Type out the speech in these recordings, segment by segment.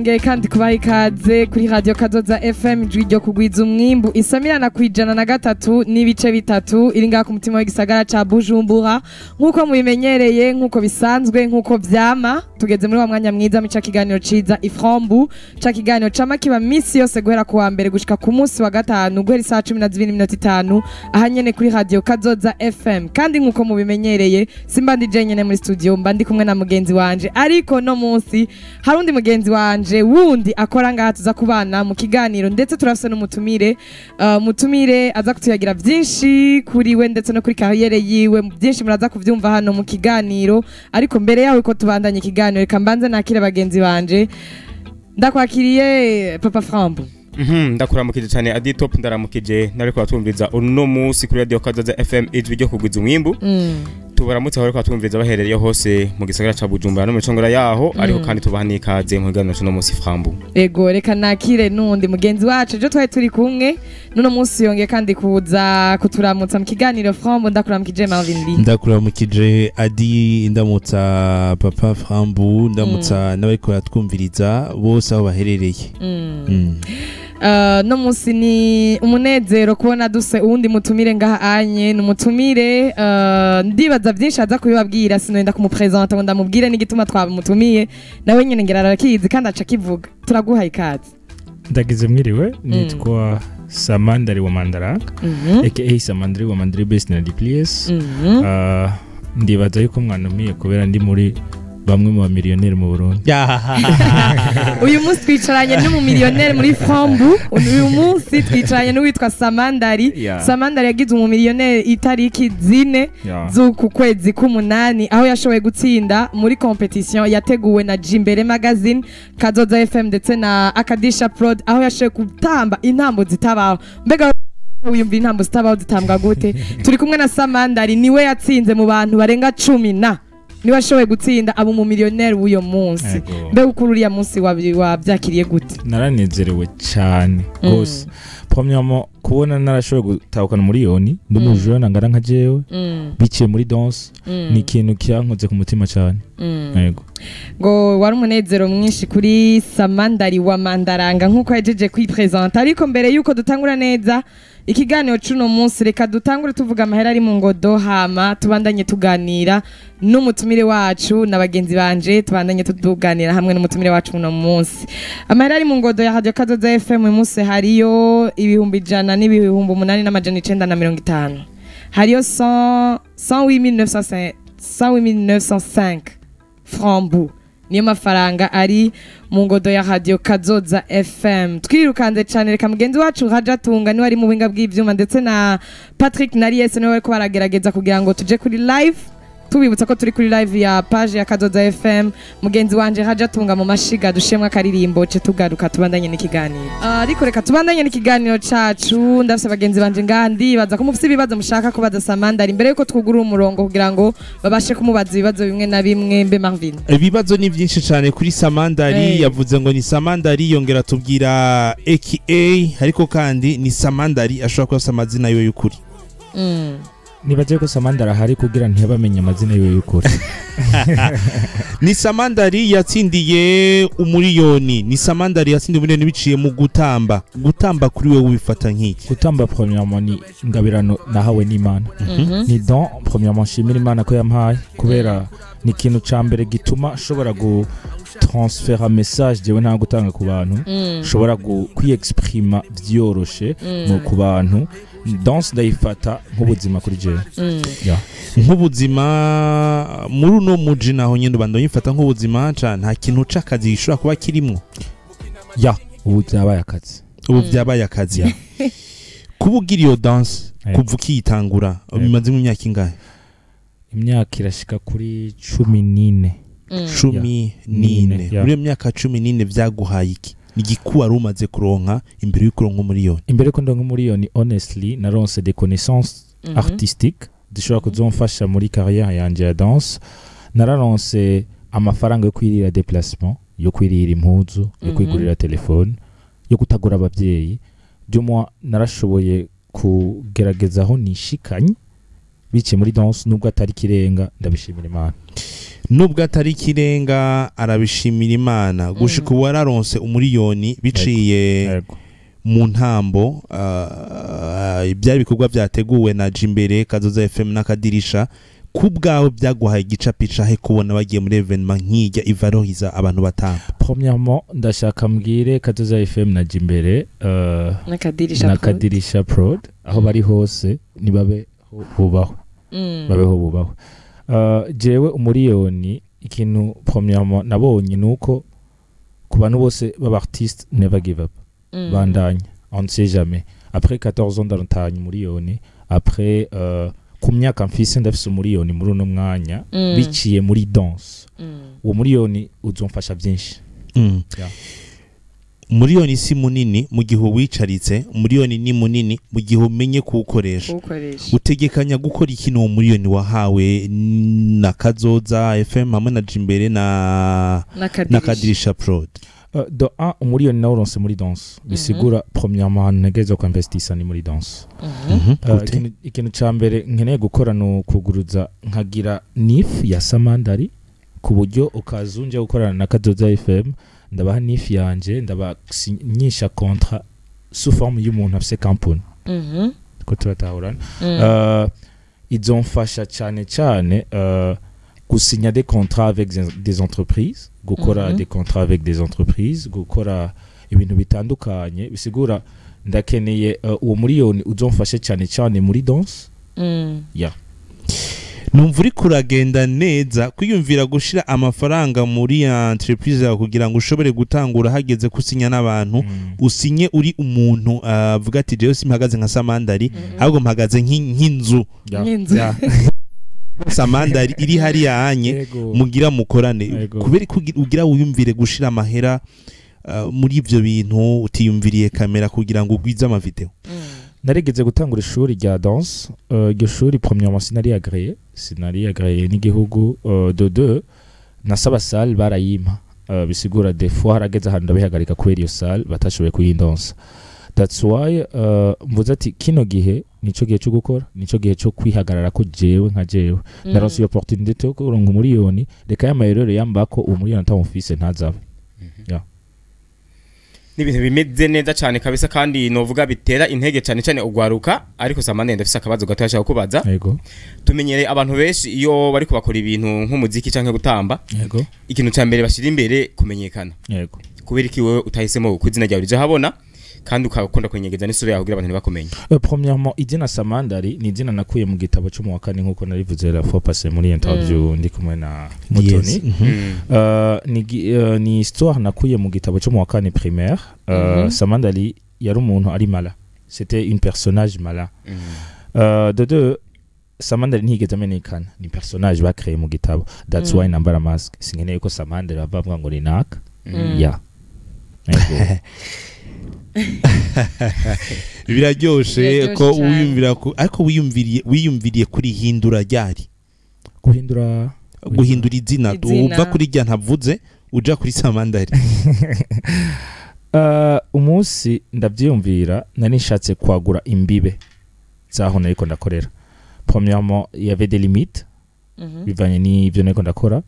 twongeye kandi kubaha ikaze kuri radio Kazoza FM ijwi ryo kugwiza umwimbu isamirana kwijana na gatatu n'ibice bitatu iri ngaha ku mutima w'igisagara ca Bujumbura nkuko mubimenyereye nkuko bisanzwe nkuko vyama tugeze muri wa mwanya mwiza mica kiganiro ciza iframbu ca kiganiro cama kiba misi yose guhera ku wa mbere gushika ku munsi wa gatanu guhera isaha 12:05 ahanyene kuri radio Kazoza FM kandi nkuko mubimenyereye simba ndi jenyene muri studio mba ndi kumwe na mugenzi wanje ariko no munsi harundi mugenzi wanje wundi akora ngaha tuza kubana mu kiganiro ndetse turafise n'umutumire mutumire aza kutuyagira byinshi kuri we ndetse no kuri kariyere yiwe byinshi muraza kuvyumva hano mu kiganiro ariko mbere yaho ko tubandanye ikiganiro reka mbanze nakire bagenzi banje ndakwakiriye Papa Frambu ndakuramukije cyane Adi Top ndaramukije nariko batumviriza uno munsi kuri radio Kazoza FM ijwi ryo kugwiza umwimbu tubaramutse aho batumviriza baherereye hose mu gisagara ca Bujumbura no mu congora yaho ariko kandi tubahani ikaze mu kiganiro cyo no munsi Frambu ego reka nakire nundi mugenzi wacu je twari turi kumwe nuno munsi yongeye kandi kuza kuturamutsa mu kiganiro Frambu ndakuramukije Marvin Lee ndakuramukije Adi ndamutsa Papa Frambu ndamutsa n'abariko batwumviriza bose aho baherereye no munsi ni umunezero kubona duse uwundi mutumire ngaha anye numutumire ndibaza byinshi aza kubibabwira sinoenda kumupresenta ngo ndamubwire n'igituma twamutumiye nawe nyene ngira arakizi kandi aca kivuga turaguha ikaze ndagize mwiriwe nitwa Samandari wa Mandaranga aka Samandari wa Mandari Best na Diplies ndibaza yuko mwanumiye kubera ndi muri bamwe mu bamiliyoneri mu Burundi uyu munsi twicaranye n'umu miliyoneri muri Frambu uyu munsi twicaranye n'uwitwa Samandari Samandari yagize umu miliyoneri itariki 4 z'uku kwezi k'umunani aho yashoboye gutsinda muri competition yateguwe na Jimbere Magazine Kazoza FM ndetse na Akadisha Prod aho yashoboye gutamba intambo zitabaho mbega uyumva intambo zitabaho zitambwa gute turi kumwe na Samandari niwe yatsinze mu bantu barenga 10 niwe ashoboye gutsinda abo mu miliyoneri w'uyo munsi mbe ukururiya munsi wabyakiriye gute naranezerewe cyane gose premièrement kubona narashoboye gutahukana miliyoni ndumujona ngara nka jewe biciye muri danse ni ikintu cyankoze ku mutima cyane yego ngo wari umunezero mwinshi kuri Samandari wa Mandaranga nkuko yajeje kwipresenta ariko mbere yuko dutangura neza ikiganiro cuno munsi reka dutangure tuvuga amahera ari mu ngodo hama tubandanye tuganira n'umutumire wacu na bagenzi banje tubandanye tuganira hamwe n'umutumire wacu uno munsi amahera ari mu ngodo ya Radio Kazoza FM uyu munsi hariyo 100 n'ibihumbi 8,950 hariyo 108,905 Frambu niyo mafaranga ari mu ngodo ya Radio Kazoza FM twirukanze cyane reka mugenzi wacu Rajatunga ni wari mu binga bw'ivyuma ndetse na Patrick Nariese niwe ko baragerageza kugira ngo tuje kuri live tubibutsa ko turi kuri live ya page ya Kazoza FM mugenzi wanje Rajatunga mu mashiga dushemwa karirimbo ce tugaruka tubandanye n'ikiganiro ariko reka tubandanye n'ikiganiro cacu ndafise bagenzi banje ngandi baza ko mufise ibibazo mushaka ko baza Samandari imbere yuko twugura umurongo kugira ngo babashe kumubaza ibibazo bimwe na bimwe mbe Marvin ibibazo ni byinshi cyane kuri Samandari yavuze ngo ni Samandari yongera tubwira AKA ariko kandi ni Samandari ashobora kuba amazina yiwe y'ukuri nibaje ko Samandari ahari kugira ntibamenye amazina yiwe y'ukuri ni Samandari yatsindiye umuriyoni ni Samandari yatsindiye umuriyoni biciye mu gutamba kuri wewe ubifata nk'iki gutamba premièrement ni ngabirano nahawe n'Imana ni don premièrement shimira Imana ko yampaye kubera ni ikintu ca mbere gituma shobora gu transfera message jewe nta gutanga ku bantu shobora kwiexprima vyoroshe mu ku bantu danse ndayifata nk'ubuzima kuri jewe nk'ubuzima muri uno muji naho nyine bando yifata nk'ubuzima nta kintu c'akazi gishobora kuba kirimwo ubu byabaye akazi kubugira iyo danse kuva ukiyitangura bimaze mu myaka ingahe imyaka irashika kuri 14 muri iyo myaka 14 vyaguhaye iki nigikuwa rumaze kuronka imbere y'ukuronka umuriyoni imbere ko ndonka umuriyoni honestly naronse des connaissances artistiques zishobora kuzomfasha muri carrière yanje ya danse nararonse amafaranga yo kwirira déplacement yo kwirira impuzu yo kwigurira telefone yo kutagura abavyeyi by'umwa narashoboye kugerageza aho nishikanye bice muri danse nubwo atari kirenga ndabishimira Imana nubwo atari kirenga arabishimira Imana gushika ubu wararonse umuriyoni biciye Yego. mu ntambo ibyari bikorwa byateguwe na Jimbere Kazoza FM n'akadirisha kubwawe byaguhaye igicapica he kubona bagiye muri evenement nkijya ivarohiza abantu batamba. Premièrement ndashaka mbwire Kazoza FM na Jimbere n'akadirisha prod aho bari hose nibabe bubaho babeho bubaho. Jewe umuriyoni ikintu premièrement nabonye nuko ku bantu bose b'abartiste never give up. Bandanya on ne sait jamais. Après 14 ans ndarutanye umuriyoni, après ku myaka mfise ndafise umuriyoni muri uno mwanya biciye muri danse. Uwo muriyoni uzomfasha byinshi. Umuriyoni si munini mu gihe wicaritse, umuriyoni ni munini mu gihe umenye kuwukoresha. Utegekanya gukora ikintu uwo muriyoni wahawe na Kazoza FM hamwe na Jimbere na Kadirisha Prod. Do un umuriyoni nawuronse muri danse bisigura premièrement negeza ko investisa ni muri danse. Ikintu ca mbere nkeneye gukora no kuguruza nkagira nif ya Samandari ku buryo ukazunje gukorana na Kazoza FM ndabaha nif yanje ndabasinyisha contrat sous forme y'umuntu afise company ko turatahurana izomfasha cyane gusigner des contrats avec des entreprises gukora des contrats avec des entreprises gukora ibintu bitandukanye bisigura ndakeneye uwo muriyoni uzomfashe cyane muri danse numva uri kuragenda neza kwiyumvira gushira amafaranga muri entreprise yawe kugira ngo ushobore gutangura hageze kusinya n'abantu usinye uri umuntu avuga ati jewe simpagaze nka Samandari ahubwo mpagaze nk'inzu Samandari iri hari yanye mugira mukorane kubera kugira uyumvire gushira amahera muri ivyo bintu utiyumviriye kamera kugira ngo ugwize ama video. Narigeze gutangura ishuri rya danse iryo shuri premièrement sinari agréé n'igihugu de deux nasaba salle barayima bisigura des fois harageze ahantu ndabihagarika kubera iyo salle batashoboye kuyindonsa. That's why mvuze ati kino gihe nico gihe cyo gukora nico gihe cyo kwihagarara ko jewe nka jewe ndaronse opportunité yo kuronka umuriyoni reka y'amayerero yambako umuriyoni atamufise ntazabe. N'ibintu bimeze neza cyane kabisa kandi novuga bitera intege cyane ugwaruka ariko Samandari ndafise akabazo gato yashaka kubaza. Yego. Tumenyere abantu benshi iyo bari kubakora ibintu nk'umuziki canke gutamba. Yego. Ikintu ca mbere bashira imbere kumenyekana. Yego. Kubera iki wewe utahisemo kwizina ryawe rije habona kandi ukakunda kwenyegeza n'isura yawe kugira abantu bakumenye. Premièrement izina Samandari ni izina nakuye mu gitabo cyo mu wakane nkuko narivuze la fois passée muri interview ndi kumwe na Mutoni. Ni histoire nakuye mu gitabo cyo mu wakane primaire. Samandari yari umuntu ari mala. C'était une personnage mala. De deux Samandari ntigeze amenyekana ni personnage bakréé mu gitabo. That's why nambara mask singeneye ko Samandari bavuga ngo ni naka. Biraryoshe ko wiyumvira ko ariko wiyumviriye kuri hindura ryari guhindura izina uva kuri rya ntavuze uja kuri Samandari. Umunsi ndavyumvira nari nshatse kwagura imbibe zaho nariko ndakorera. Premièrement il y avait des limites bivanye n'ivyo nariko ndakora.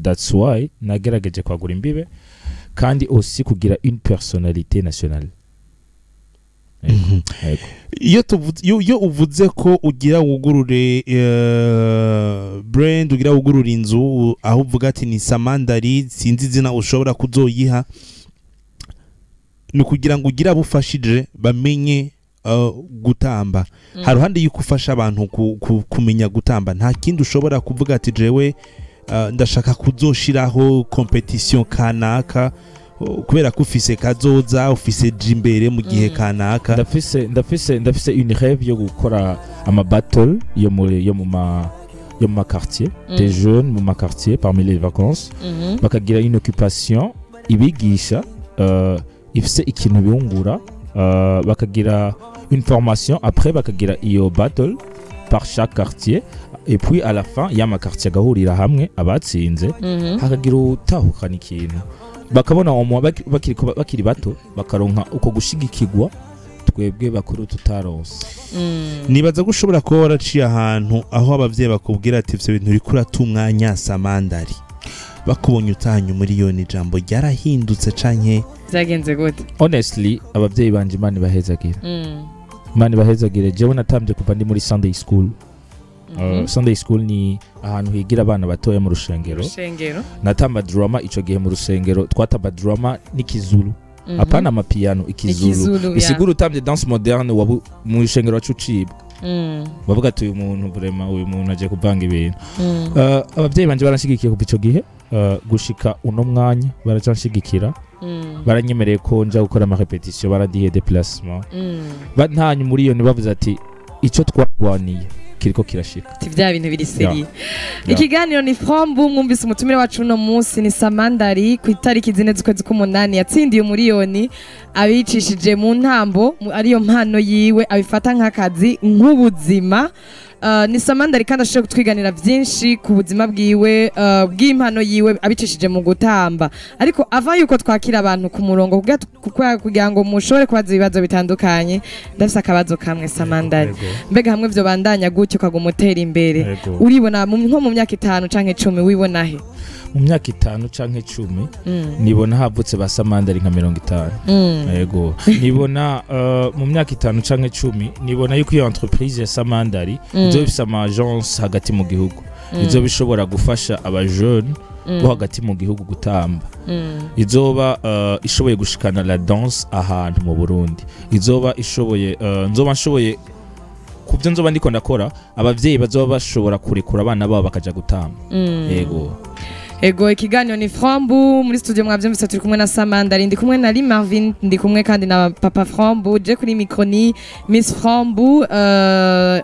That's why nagerageje kwagura imbibe kandi aussi kugira une personnalité nationale. Iyo uvuze ko ugira wugurure brand ugira wugurura inzu aho uvuga ati ni Samandari sinzi izina ushobora kuzoyiha ni kugira ngo ugira bufashije bamenye gutamba. Haruhande yuko ufasha abantu kumenya gutamba nta kindi ushobora kuvuga ati jewe ndashaka kuzoshiraho competition kanaka kubera ko ufise Kazoza ufise Jimbere mu gihe kanaka. Ndafise une rêve yo gukora ama battle yo mu quartier des jeunes mu quartier parmi les vacances bakagira une occupation ibigisha ifise ikintu biungura bakagira une formation après bakagira iyo battle par chaque quartier et puis à la fin ya ma quartier gahurira hamwe abatsinze hakagira utahukana ikintu bakabona bakiri bato bakaronka uko gushigikirwa twebwe bakuru tutaronse. nibaza ko ushobora kuba waraciye ahantu aho abavyeyi bakubwira ati ivyo bintu uriko urata umwanya Samandari bakubonye utahanye umuriyoni ijambo ryarahindutse canke byagenze gute? Honestly abavyeyi banje Imana ibahezagira. Imana ibahezagire. Jewe natambye kuva ndi muri Sunday school. Sunday school ni ahantu higira abana batoya mu rushengero. Natamba drama ico gihe mu rusengero twatamba drama n'ikizulu. Apana amapiano ikizulu. Bisigura utambye dance moderne wabu mu rushengero wacu cibwa. Bavuga ati uyu muntu vraiment uyu muntu aje kuvanga ibintu. Abavyeyi banje baranshyigikiye kuva ico gihe gushika uno mwanya baracanshigikira. Baranyemereye ko nja gukora ama repetition baradiye déplacement. Bantanye muri iyo bavuze ati ico twabaniye kiriko kirashika. Tivya bintu biri seri. Ikiganiro ni Frombu mwumvise umutumire wacu no munsi ni Samandari ku itariki 4 z'ukwezi k'umunani yatsindiye umuriyoni abicishije mu ntambo ariyo mpano yiwe abifata nk'akazi nk'ubuzima. Ni Samandari kandi ashobora kutwiganira byinshi ku buzima bwiwe bw'impano yiwe abicishije mu gutamba. Ariko ava yuko twakira abantu ku murongo kugira ngo mushobore kubaza ibibazo bitandukanye ndafise akabazo kamwe Samandari. Mbega hamwe byo bandanya gutyo kagumutera imbere uribona nko mu myaka 5 canke 10 wibona he? Mu myaka 5 canke 10 nibona havutse ba Samandari nka 50. Yego nibona mu myaka 5 canke 10 nibona yuko iyo entreprise ya Samandari izo bifise ama agence hagati mu gihugu izo bishobora gufasha aba jeune bo hagati mu gihugu gutamba. Izoba ishoboye gushikana la danse ahantu mu Burundi. Izoba ishoboye nzoba nshoboye kubyo nzoba ndiko ndakora abavyeyi bazoba bashobora kurekura abana babo bakaja gutamba. Ego ikiganiro ni Frombu muri studio mwavyumvise turi kumwe na Samandari ndi kumwe na Marvin ndi kumwe kandi na Papa Frombu je kuri microni Miss Frombu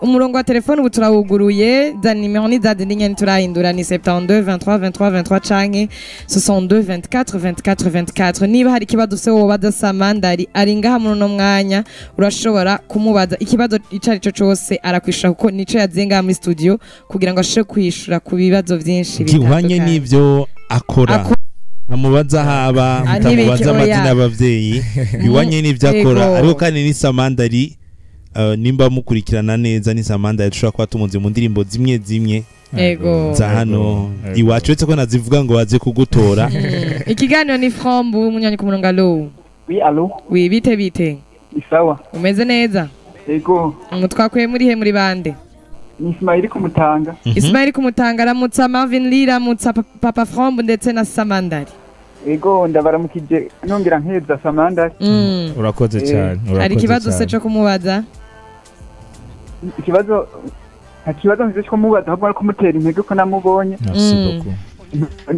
umurongo wa telefone ubu turawuguruye za nimero ni za nyene turahindura ni 72 23 23 23 canke 62 24 24 24 niba hari ikibazo se wobaza Samandari ari ngaha muri no mwanya urashobora kumubaza ikibazo icari cyo cyose arakwishura kuko nico yazenga muri studio kugira ngo ashobore kwishura ku bibazo byinshi bitandukanye n'ivyo akora amubaza haba mutamubaza amazina y'abavyeyi biwanye n'ivyo akora ariko kandi ni Samandari nimba mukurikirana neza ni Samandari dushobora kuba tumuzi mu ndirimbo zimwe za hano iwacu uretse ko nazivuga ngo baze kugutora. Ikiganiro ni Frombu munyanya ku murongo. Allo oui allo oui bite isawa umeze neza? Yego mutwakuye muri he muri bande? Ni Ismail kumutanga. Ismail kumutanga aramutsa Marvin Lee aramutsa Papa Frombu ndetse na Samandari. Ego ndabaramukije nongera nkeza Samandari. Urakoze cyane. Ari kibazo se cyo kumubaza? Ikibazo ngize cyo kumubaza ahubwo ari kumutera intege ko namubonye. Merci beaucoup.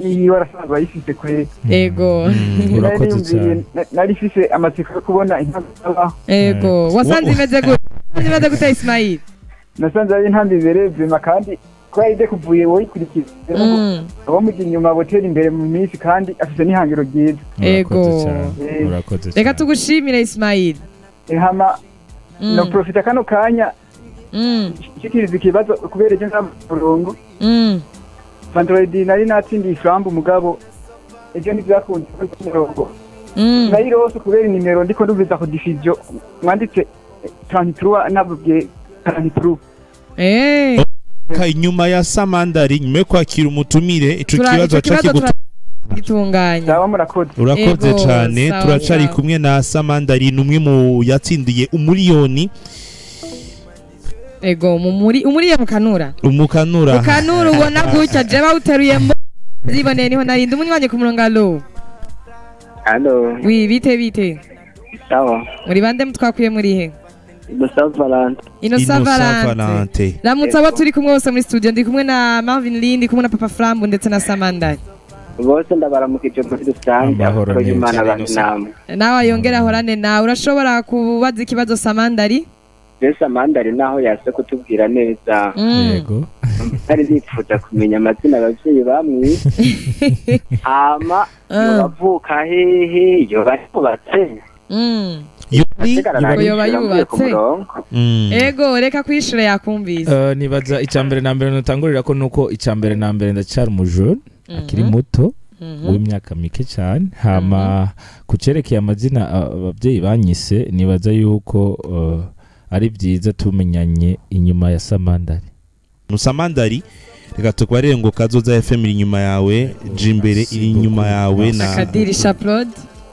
Ni warasaba yifise kwe. Ego urakoze cyane. Nari fise amatsiko yo kubona intaba. Ego wasanze imeze gute Ismail? Nasanze ari intambi zerevema kandi ko yide kuvuye wowe ikurikiza abo mu inyuma botera imbere mu minsi kandi afite n'ihangiro ryiza. Ego urakoze reka tugushimire Ismail. Hama no profita kano kanya shikiriza ikibazo kubera ejo n'amurongo Vandroid nari natsindiye Frombu mugabo ejo ntivyakunze kumurongo nari rose kubera nimero ndiko ndubiza ku diffusion mwanditse 33 nabubye 33 inyuma ya Samandari nyuma yo kwakira umutumire ico kibazo gitunganya. Urakoze cyane turacari kumwe na Samandari numwe mu yatsindiye umuriyoni. Ego umuriye mukanura ubona gutya je bawuteruye ziboneye niho narinde umunywanyi ku murongo. Allo oui bite sawa muri bande mutwakuye muri he? Innocent Valente. Ramutsa abo turi kumwe bose muri studio ndi kumwe na Marvin Lee ndi kumwe na Papa Frombu ndetse na Samandari. Bose ndabaramukije muri rusange ko Imana banama. Nawe yongera horane nawe urashobora kubaza ikibazo Samandari? Samandari naho yase kutubwira neza. Yego. Ari nifuza kumenya amazina abavyeyi bamwe. Ama bavuka hehe yo barubatse. Yoba yubatse. Ego reka kwishura yakumvise. Nibaza icambere na mbere notangurira ko nuko icambere na mbere ndacyari umujone akiri muto w'imyaka mike cyane hama kucerekeye amazina ababyeyi banyise nibaza yuko ari byiza tumenyanye inyuma ya Samandari. Samandari reka tukwarire ngo Kazoza FM iri inyuma yawe, Jimbere iri inyuma yawe na Akadirisha Prod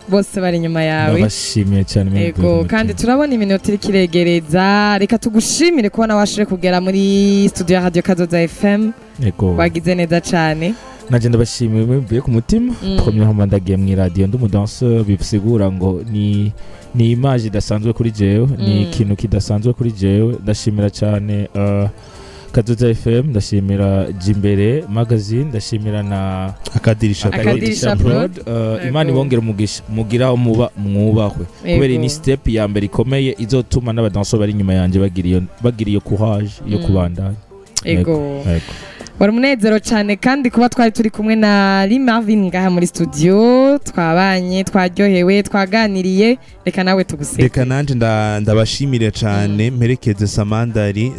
bose bari inyuma yawe. Ndabashimiye cyane Yego kandi turabona iminota iri kiregereza, reka tugushimire kubona washire kugera muri studio ya Radio Kazoza FM. Yego wagize neza cyane. Naje ndabashimiye mvuye ku mutima. Premièrement ndagiye mu radio ndi umudanseur bisigura ngo ni image idasanzwe kuri jewe, ni ikintu kidasanzwe kuri jewe. Ndashimira cyane Kazoza FM, ndashimira Jimbere magazine, ndashimira na Akadirisha Prod. Imana ibongera umugisha mugira muba mwubahwe kubera ni step ya mbere ikomeye izotuma n'abadanseur bari inyuma yanje bagiriye courage yo kubandanya. Ego wari umunezero cyane kandi kuba twari turi kumwe na Marvin ngaha muri studio, twabanye twaryohewe twaganiriye. Reka nawe tuguseke. Reka nanje ndabashimire cyane mperekeze Samandari,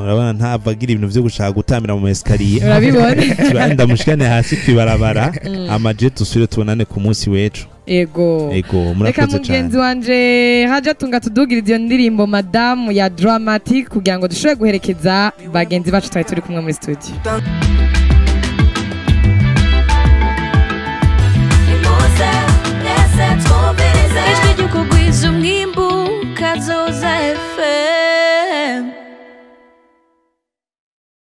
urabona ntavagira ibintu byo gushaka gutambira mu escalier, urabibona ndamushikane hasi kwibarabara amaje tusure tubonane ku munsi wecu. Ego murakoze cyane. Reka mugenzi wanje haja tunga tudugira iyo ndirimbo Madame ya Dramatic kugira ngo dushobore guherekeza bagenzi bacu twari turi kumwe muri studio.